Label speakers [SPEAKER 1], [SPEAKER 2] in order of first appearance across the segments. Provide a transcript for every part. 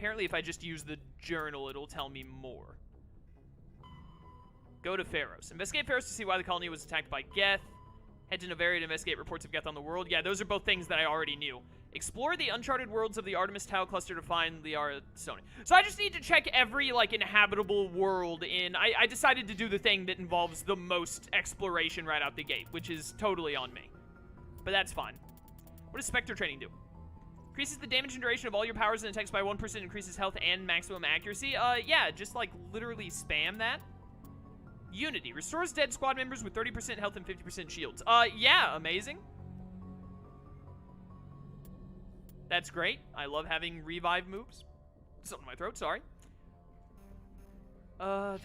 [SPEAKER 1] apparently if I just use the journal, it'll tell me more. Go to Pharos. Investigate Pharos to see why the colony was attacked by Geth. Head to Noveria to investigate reports of Geth on the world. Yeah, those are both things that I already knew. Explore the uncharted worlds of the Artemis Tau cluster to find the Sony. So I just need to check every, like, inhabitable world in... I decided to do the thing that involves the most exploration right out the gate, which is totally on me. But that's fine. What does Spectre Training do? Increases the damage and duration of all your powers and attacks by 1%, increases health and maximum accuracy. Yeah, just, like, literally spam that. Unity. Restores dead squad members with 30% health and 50% shields. Yeah, amazing. That's great. I love having revive moves. Something in my throat, sorry. Did I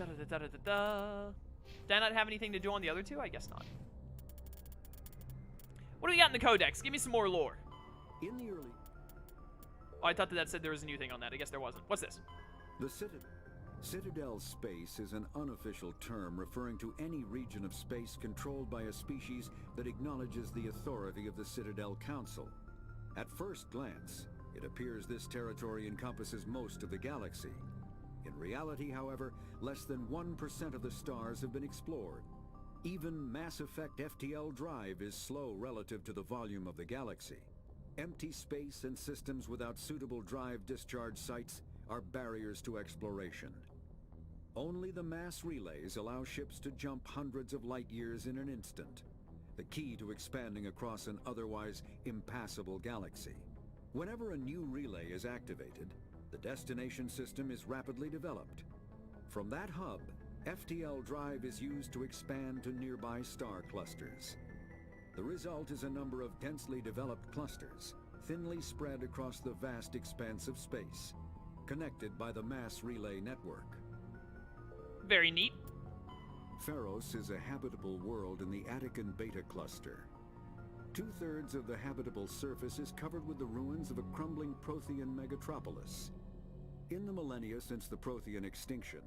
[SPEAKER 1] not have anything to do on the other two? I guess not. What do we got in the Codex? Give me some more lore.
[SPEAKER 2] In the early...
[SPEAKER 1] Oh, I thought that said there was a new thing on that. I guess there wasn't. What's this?
[SPEAKER 2] The Citadel space is an unofficial term referring to any region of space controlled by a species that acknowledges the authority of the Citadel Council. At first glance, it appears this territory encompasses most of the galaxy. In reality, however, less than 1% of the stars have been explored. Even Mass Effect FTL drive is slow relative to the volume of the galaxy. Empty space and systems without suitable drive discharge sites are barriers to exploration. Only the mass relays allow ships to jump hundreds of light years in an instant, the key to expanding across an otherwise impassable galaxy. Whenever a new relay is activated, the destination system is rapidly developed. From that hub, FTL drive is used to expand to nearby star clusters. The result is a number of densely developed clusters, thinly spread across the vast expanse of space, connected by the mass relay network.
[SPEAKER 1] Very neat.
[SPEAKER 2] Pharos is a habitable world in the Attican Beta cluster. 2/3 of the habitable surface is covered with the ruins of a crumbling Prothean megatropolis. In the millennia since the Prothean extinction,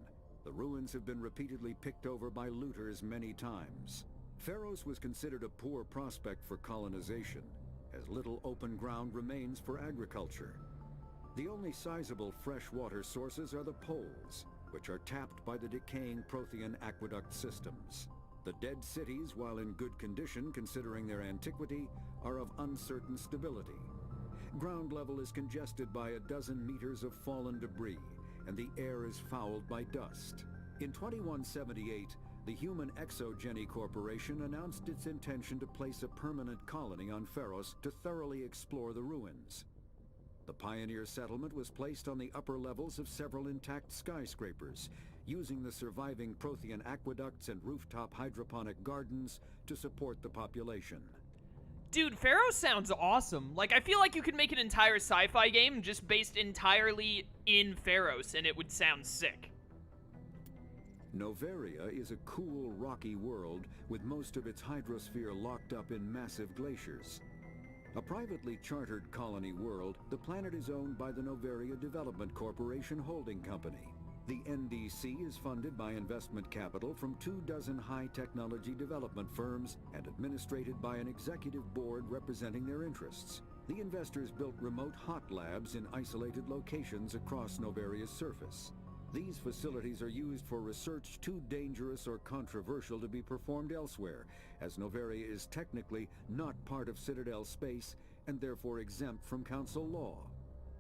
[SPEAKER 2] the ruins have been repeatedly picked over by looters many times. Pharos was considered a poor prospect for colonization, as little open ground remains for agriculture. The only sizable freshwater sources are the poles, which are tapped by the decaying Prothean aqueduct systems. The dead cities, while in good condition considering their antiquity, are of uncertain stability. Ground level is congested by a dozen meters of fallen debris, and the air is fouled by dust. In 2178, the Human Exogeny Corporation announced its intention to place a permanent colony on Pharos to thoroughly explore the ruins. The pioneer settlement was placed on the upper levels of several intact skyscrapers, using the surviving Prothean aqueducts and rooftop hydroponic gardens to support the population.
[SPEAKER 1] Dude, Pharos sounds awesome. Like, I feel like you could make an entire sci-fi game just based entirely in Pharos, and it would sound sick.
[SPEAKER 2] Noveria is a cool, rocky world with most of its hydrosphere locked up in massive glaciers. A privately chartered colony world, the planet is owned by the Noveria Development Corporation Holding Company. The NDC is funded by investment capital from 24 high-technology development firms and administrated by an executive board representing their interests. The investors built remote hot labs in isolated locations across Noveria's surface. These facilities are used for research too dangerous or controversial to be performed elsewhere, as Noveria is technically not part of Citadel space and therefore exempt from council law.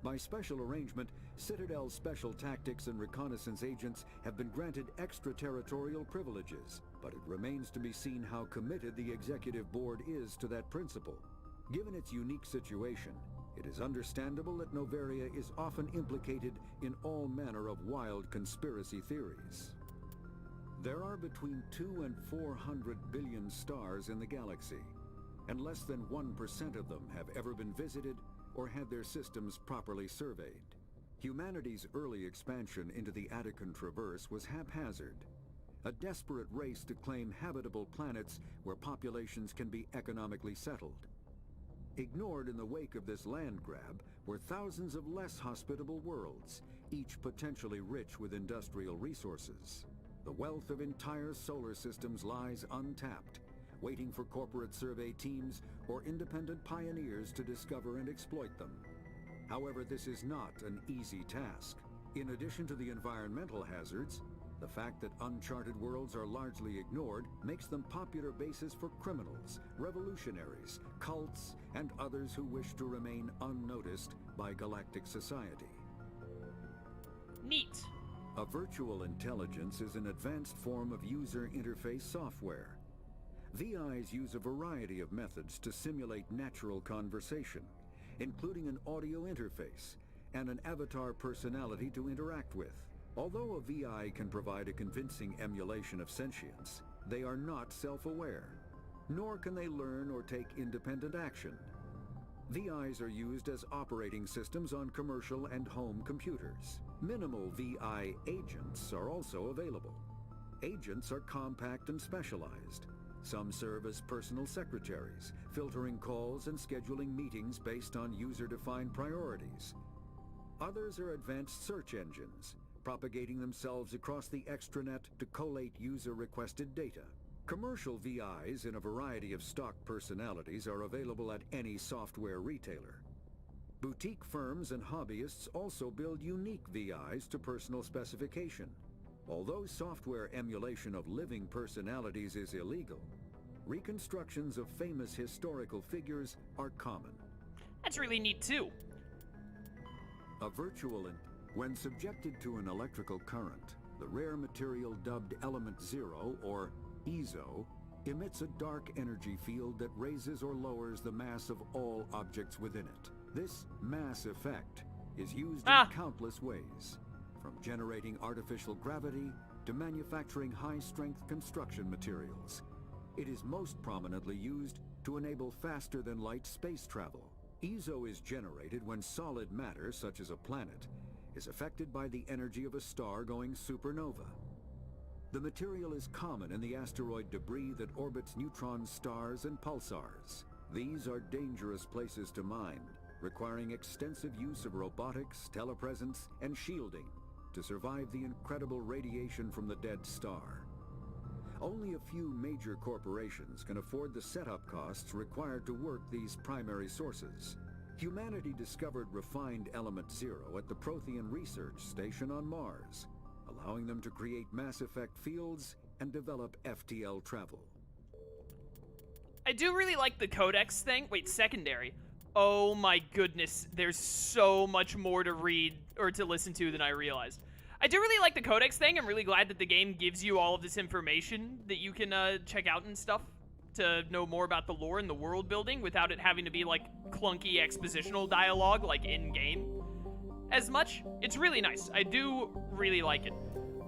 [SPEAKER 2] By special arrangement, Citadel's special tactics and reconnaissance agents have been granted extraterritorial privileges, but it remains to be seen how committed the executive board is to that principle. Given its unique situation, it is understandable that Noveria is often implicated in all manner of wild conspiracy theories. There are between 200 and 400 billion stars in the galaxy, and less than 1% of them have ever been visited or had their systems properly surveyed. Humanity's early expansion into the Attican Traverse was haphazard, a desperate race to claim habitable planets where populations can be economically settled. Ignored in the wake of this land grab were thousands of less hospitable worlds, each potentially rich with industrial resources. The wealth of entire solar systems lies untapped, waiting for corporate survey teams or independent pioneers to discover and exploit them. However, this is not an easy task. In addition to the environmental hazards, the fact that uncharted worlds are largely ignored makes them popular bases for criminals, revolutionaries, cults, and others who wish to remain unnoticed by galactic society.
[SPEAKER 1] Neat.
[SPEAKER 2] A virtual intelligence is an advanced form of user interface software. VIs use a variety of methods to simulate natural conversation, including an audio interface and an avatar personality to interact with. Although a VI can provide a convincing emulation of sentience, they are not self-aware, nor can they learn or take independent action. VIs are used as operating systems on commercial and home computers. Minimal VI agents are also available. Agents are compact and specialized. Some serve as personal secretaries, filtering calls and scheduling meetings based on user-defined priorities. Others are advanced search engines, propagating themselves across the extranet to collate user-requested data. Commercial VIs in a variety of stock personalities are available at any software retailer. Boutique firms and hobbyists also build unique VIs to personal specification. Although software emulation of living personalities is illegal, reconstructions of famous historical figures are common.
[SPEAKER 1] That's really neat too.
[SPEAKER 2] When subjected to an electrical current, the rare material dubbed Element Zero, or EZO, emits a dark energy field that raises or lowers the mass of all objects within it. This mass effect is used in countless ways, from generating artificial gravity to manufacturing high-strength construction materials. It is most prominently used to enable faster-than-light space travel. EZO is generated when solid matter, such as a planet, is affected by the energy of a star going supernova. The material is common in the asteroid debris that orbits neutron stars and pulsars. These are dangerous places to mine, requiring extensive use of robotics, telepresence, and shielding to survive the incredible radiation from the dead star. Only a few major corporations can afford the setup costs required to work these primary sources. Humanity discovered refined Element Zero at the Prothean Research Station on Mars, allowing them to create Mass Effect fields and develop FTL travel.
[SPEAKER 1] I do really like the Codex thing. Wait, secondary. Oh my goodness, there's so much more to read or to listen to than I realized. I do really like the Codex thing. I'm really glad that the game gives you all of this information that you can check out and stuff to know more about the lore and the world building without it having to be like clunky expositional dialogue like in-game as much. It's really nice. I do really like it.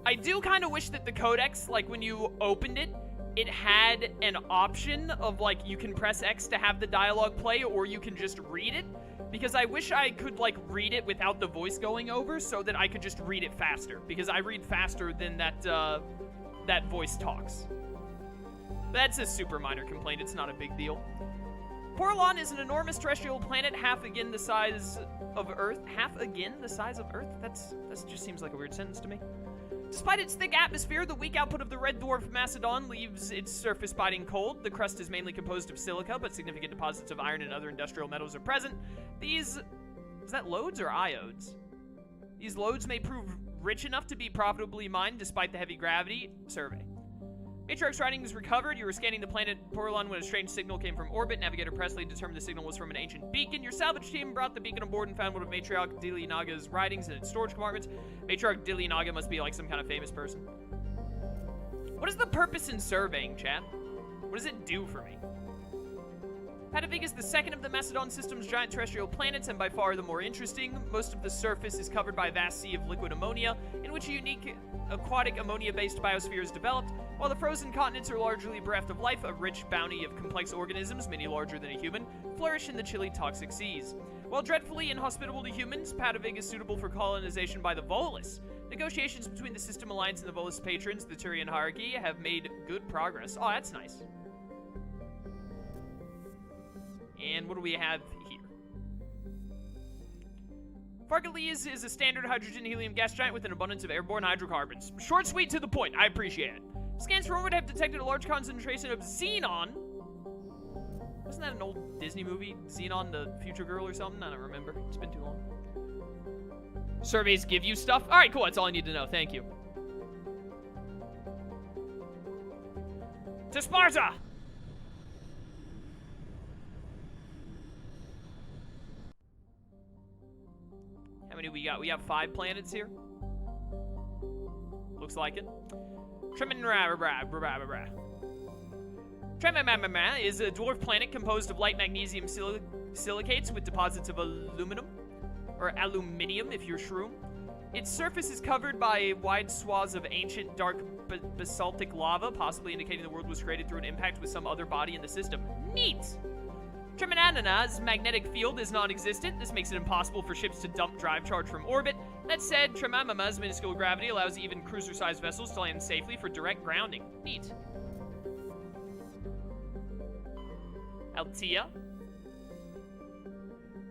[SPEAKER 1] I do kind of wish that the Codex, like when you opened it, it had an option of like you can press X to have the dialogue play or you can just read it, because I wish I could like read it without the voice going over so that I could just read it faster, because I read faster than that voice talks. That's a super minor complaint. It's not a big deal. Porlon is an enormous terrestrial planet, half again the size of Earth. Half again the size of Earth? That just seems like a weird sentence to me. Despite its thick atmosphere, the weak output of the red dwarf Macedon leaves its surface biting cold. The crust is mainly composed of silica, but significant deposits of iron and other industrial metals are present. These... is that lodes or iodes? These lodes may prove rich enough to be profitably mined despite the heavy gravity. Survey. Matriarch's writings recovered. You were scanning the planet Porlon when a strange signal came from orbit. Navigator Presley determined the signal was from an ancient beacon. Your salvage team brought the beacon aboard and found one of Matriarch Dilynaga's writings in its storage compartments. Matriarch Dilynaga must be like some kind of famous person. What is the purpose in surveying, chat? What does it do for me? Patavig is the second of the Macedon system's giant terrestrial planets and by far the more interesting. Most of the surface is covered by a vast sea of liquid ammonia, in which a unique aquatic ammonia-based biosphere is developed. While the frozen continents are largely bereft of life, a rich bounty of complex organisms, many larger than a human, flourish in the chilly toxic seas. While dreadfully inhospitable to humans, Patavig is suitable for colonization by the Volus. Negotiations between the System Alliance and the Volus patrons, the Turian hierarchy, have made good progress. Oh, that's nice. And what do we have here? Fargalese is a standard hydrogen-helium gas giant with an abundance of airborne hydrocarbons. Short, sweet, to the point. I appreciate it. Scans from orbit have detected a large concentration of xenon. Wasn't Wasn't that an old Disney movie? Xenon the Future Girl or something? I don't remember. It's been too long. Surveys give you stuff? Alright, cool. That's all I need to know. Thank you. To Sparta! How many we got? We have 5 planets here. Looks like it. Tremendra is a dwarf planet composed of light magnesium silicates with deposits of aluminum, or aluminium if you're shroom. Its surface is covered by wide swaths of ancient dark basaltic lava, possibly indicating the world was created through an impact with some other body in the system. Neat! Tremanana's magnetic field is non-existent. This makes it impossible for ships to dump drive charge from orbit. That said, Tremamama's minuscule gravity allows even cruiser-sized vessels to land safely for direct grounding. Neat. Altea.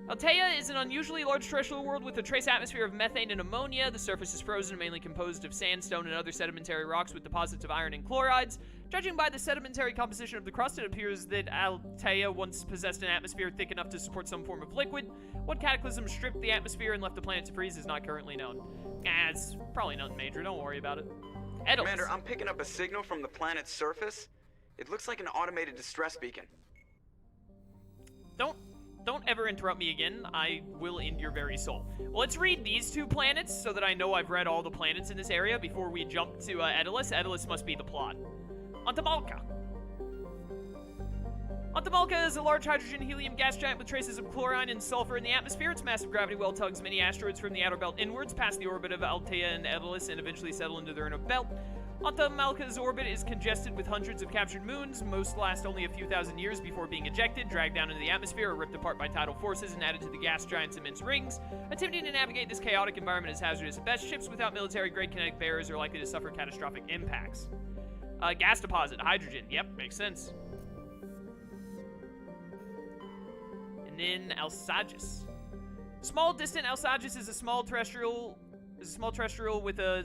[SPEAKER 1] Altea is an unusually large terrestrial world with a trace atmosphere of methane and ammonia. The surface is frozen, mainly composed of sandstone and other sedimentary rocks with deposits of iron and chlorides. Judging by the sedimentary composition of the crust, it appears that Altea once possessed an atmosphere thick enough to support some form of liquid. What cataclysm stripped the atmosphere and left the planet to freeze is not currently known. It's probably nothing major, don't worry about it. Edelus.
[SPEAKER 3] Commander, I'm picking up a signal from the planet's surface. It looks like an automated distress beacon.
[SPEAKER 1] Don't ever interrupt me again. I will end your very soul. Well, let's read these 2 planets so that I know I've read all the planets in this area before we jump to Edelus. Edelus must be the plot. Antamalka. Antamalka is a large hydrogen-helium gas giant with traces of chlorine and sulfur in the atmosphere. Its massive gravity well tugs many asteroids from the outer belt inwards, past the orbit of Altea and Edelus, and eventually settle into their inner belt. Antamalka's orbit is congested with hundreds of captured moons. Most last only a few thousand years before being ejected, dragged down into the atmosphere, or ripped apart by tidal forces and added to the gas giant's immense rings. Attempting to navigate this chaotic environment is hazardous at best. Ships without military-grade kinetic barriers are likely to suffer catastrophic impacts. Gas deposit, hydrogen. Yep, makes sense. And then Alsages. Small distant Alsages is a small terrestrial with a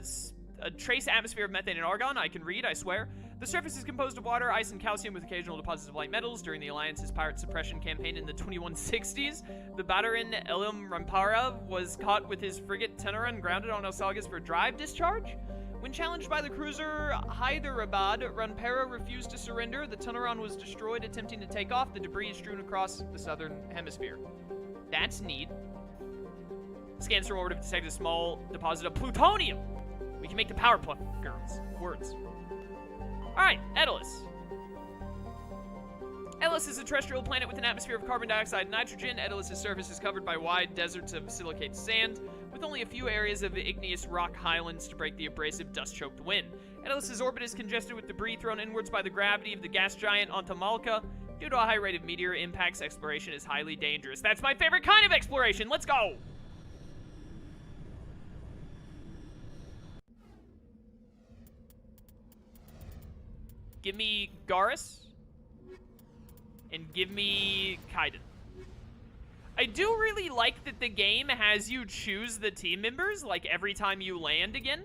[SPEAKER 1] trace atmosphere of methane and argon. I can read, I swear. The surface is composed of water, ice, and calcium with occasional deposits of light metals. During the Alliance's pirate suppression campaign in the 2160s, the Bataran Elim Rampara was caught with his frigate Tenora and grounded on Alsages for drive discharge. When challenged by the cruiser Hyderabad, Rampara refused to surrender. The Teneron was destroyed attempting to take off. The debris is strewn across the southern hemisphere. That's neat. Scans from orbit have detected a small deposit of plutonium. We can make the Powerpuff Girls. Words. Alright, Edelus. Edelus is a terrestrial planet with an atmosphere of carbon dioxide and nitrogen. Edelus's surface is covered by wide deserts of silicate sand, with only a few areas of igneous rock highlands to break the abrasive, dust-choked wind. Edelus's orbit is congested with debris thrown inwards by the gravity of the gas giant Antamalka. Due to a high rate of meteor impacts, exploration is highly dangerous. That's my favorite kind of exploration! Let's go! Give me Garrus, and give me Kaiden. I do really like that the game has you choose the team members, like, every time you land again.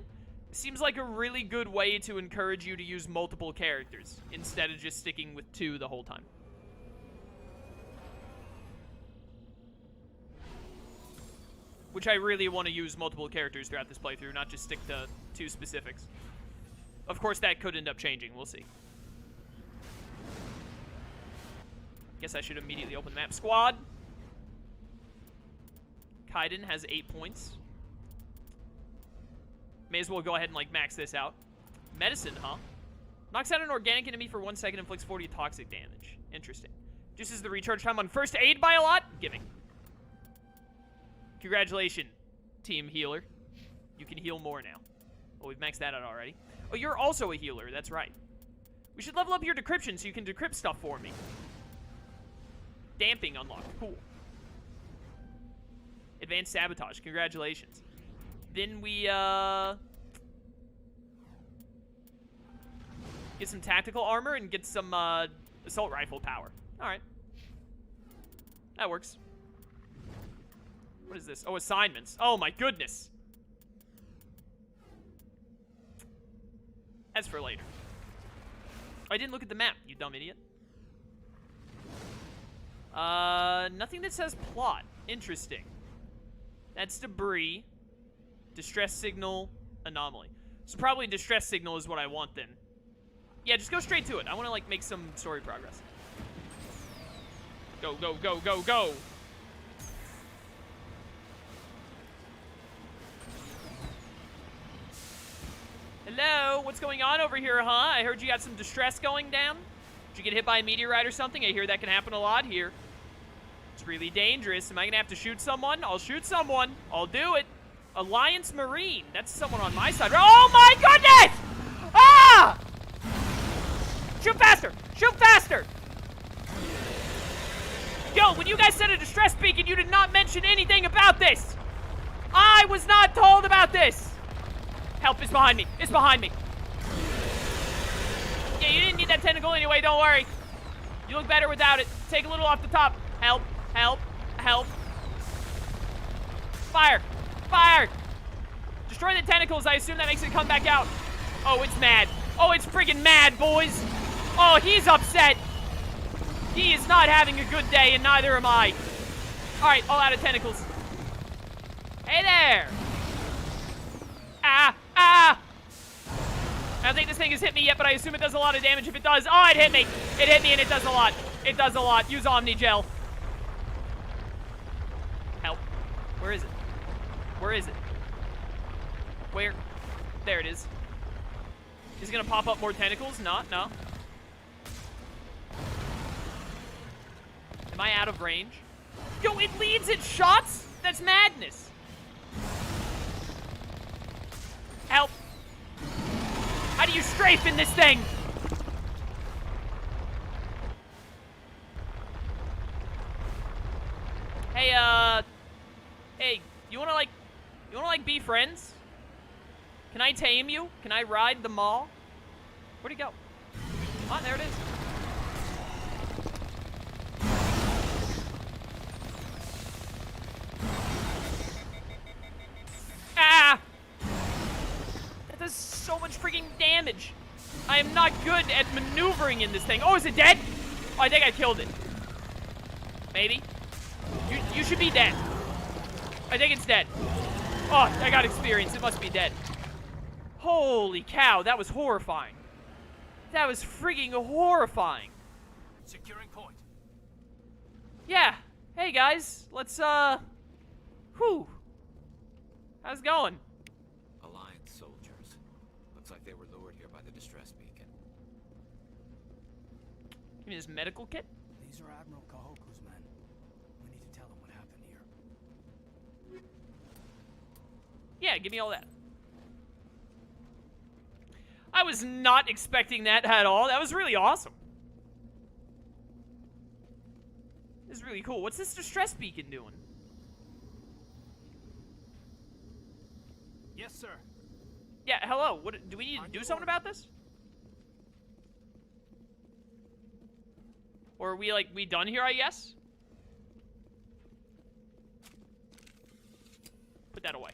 [SPEAKER 1] Seems like a really good way to encourage you to use multiple characters, instead of just sticking with 2 the whole time. Which I really want to use multiple characters throughout this playthrough, not just stick to 2 specifics. Of course, that could end up changing. We'll see. Guess I should immediately open the map. Squad. Kaiden has 8 points. May as well go ahead and, like, max this out. Medicine, huh? Knocks out an organic enemy for 1 second, inflicts 40 toxic damage. Interesting. Reduces the recharge time on first aid by a lot. Giving. Congratulations, team healer. You can heal more now. Well, we've maxed that out already. Oh, you're also a healer. That's right. We should level up your decryption so you can decrypt stuff for me. Damping unlocked. Cool. Advanced sabotage. Congratulations. Then we, get some tactical armor and get some, assault rifle power. Alright. That works. What is this? Oh, assignments. Oh, my goodness. That's for later. I didn't look at the map, you dumb idiot. Nothing that says plot. Interesting. That's debris. Distress signal, anomaly. So probably distress signal is what I want then. Yeah, just go straight to it. I want to, like, make some story progress. Go, go, go, go, go! Hello? What's going on over here, huh? I heard you got some distress going down. Did you get hit by a meteorite or something? I hear that can happen a lot here. It's really dangerous. Am I gonna have to shoot someone? I'll shoot someone. I'll do it. Alliance Marine. That's someone on my side. Oh my goodness! Ah! Shoot faster! Shoot faster! Yo, when you guys said a distress beacon, you did not mention anything about this! I was not told about this! Help is behind me. It's behind me. Yeah, you didn't need that tentacle anyway, don't worry. You look better without it. Take a little off the top. Help, help, help. Fire, fire! Destroy the tentacles, I assume that makes it come back out. Oh, it's mad. Oh, it's friggin' mad, boys. Oh, he's upset. He is not having a good day, and neither am I. Alright, all out of tentacles. Hey there! Ah! Ah! I don't think this thing has hit me yet, but I assume it does a lot of damage if it does. Oh, it hit me! It hit me and it does a lot. It does a lot. Use Omni Gel. Help. Where is it? Where is it? Where? There it is. Is it gonna pop up more tentacles? Not, no. Am I out of range? Yo, it leads its shots? That's madness. Help. How do you strafe in this thing? Hey, hey, you wanna be friends? Can I tame you? Can I ride the Maw? Where'd he go? Oh, there it is. Ah! That does so much freaking damage. I am not good at maneuvering in this thing. Oh, is it dead? Oh, I think I killed it. Maybe. You should be dead. I think it's dead. Oh, I got experience. It must be dead. Holy cow, that was horrifying. That was freaking horrifying.
[SPEAKER 4] Securing point.
[SPEAKER 1] Yeah. Hey, guys. Let's, whew. How's it going?
[SPEAKER 4] Alliance soldiers. Looks like they were lured here by the distress beacon.
[SPEAKER 1] Give me this medical kit.
[SPEAKER 5] These are Admiral Kahoku's men. We need to tell him what happened here.
[SPEAKER 1] Yeah, give me all that. I was not expecting that at all. That was really awesome. This is really cool. What's this distress beacon doing?
[SPEAKER 5] Yes, sir.
[SPEAKER 1] Yeah, hello. What do we need to do something about this? Or are we we done here, I guess? Put that away.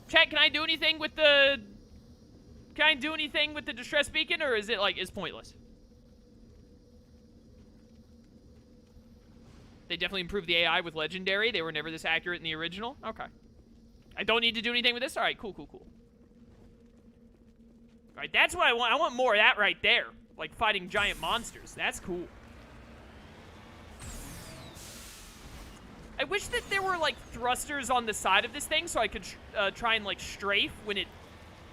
[SPEAKER 1] Chat, can I do anything with the... Can I do anything with the distress beacon, or is it, it's pointless? They definitely improved the AI with Legendary. They were never this accurate in the original. Okay. I don't need to do anything with this? Alright, cool, cool, cool. Alright, that's what I want. I want more of that right there. Like, fighting giant monsters. That's cool. I wish that there were, thrusters on the side of this thing so I could try and, strafe when it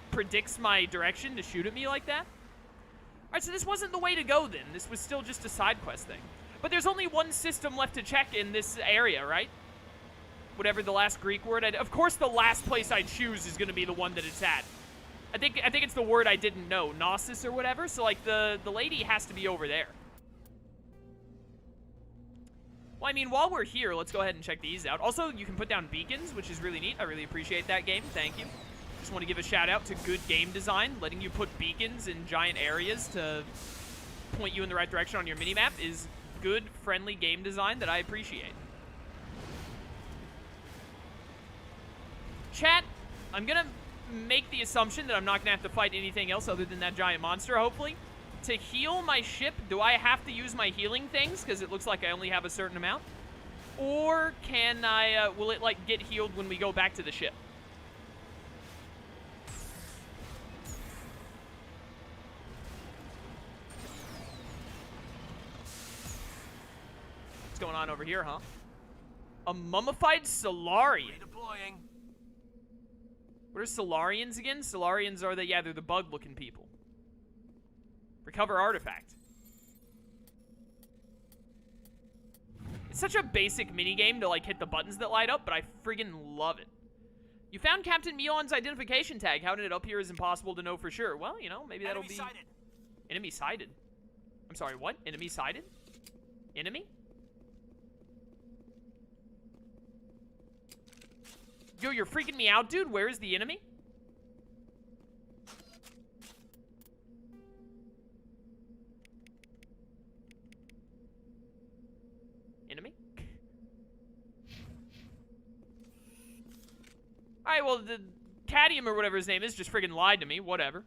[SPEAKER 1] predicts my direction to shoot at me like that. Alright, so this wasn't the way to go then. This was still just a side quest thing. But there's only one system left to check in this area, right? Whatever the last Greek word. Of course the last place I choose is going to be the one that it's at. I think it's the word I didn't know. Gnosis or whatever. So, the lady has to be over there. Well, I mean, while we're here, let's go ahead and check these out. Also, you can put down beacons, which is really neat. I really appreciate that game. Thank you. Just want to give a shout out to good game design. Letting you put beacons in giant areas to point you in the right direction on your minimap is good, friendly game design that I appreciate. Chat, I'm going to make the assumption that I'm not going to have to fight anything else other than that giant monster, hopefully. to heal my ship, do I have to use my healing things? Because it looks like I only have a certain amount. Or can I, will it, like, get healed when we go back to the ship? What's going on over here, huh? A mummified Solarian.
[SPEAKER 5] Redeploying.
[SPEAKER 1] What are Solarians again? Solarians are yeah, they're the bug-looking people. Recover artifact. It's such a basic minigame to, like, hit the buttons that light up, but I friggin' love it. You found Captain Mion's identification tag. How did it appear is impossible to know for sure. Well, you know, maybe that'll be...
[SPEAKER 5] Sighted.
[SPEAKER 1] Enemy sighted. I'm sorry, what? Enemy sighted? Enemy? Yo, you're freaking me out, dude. Where is the enemy? Enemy? Alright, well, the Cadium or whatever his name is just friggin' lied to me. Whatever.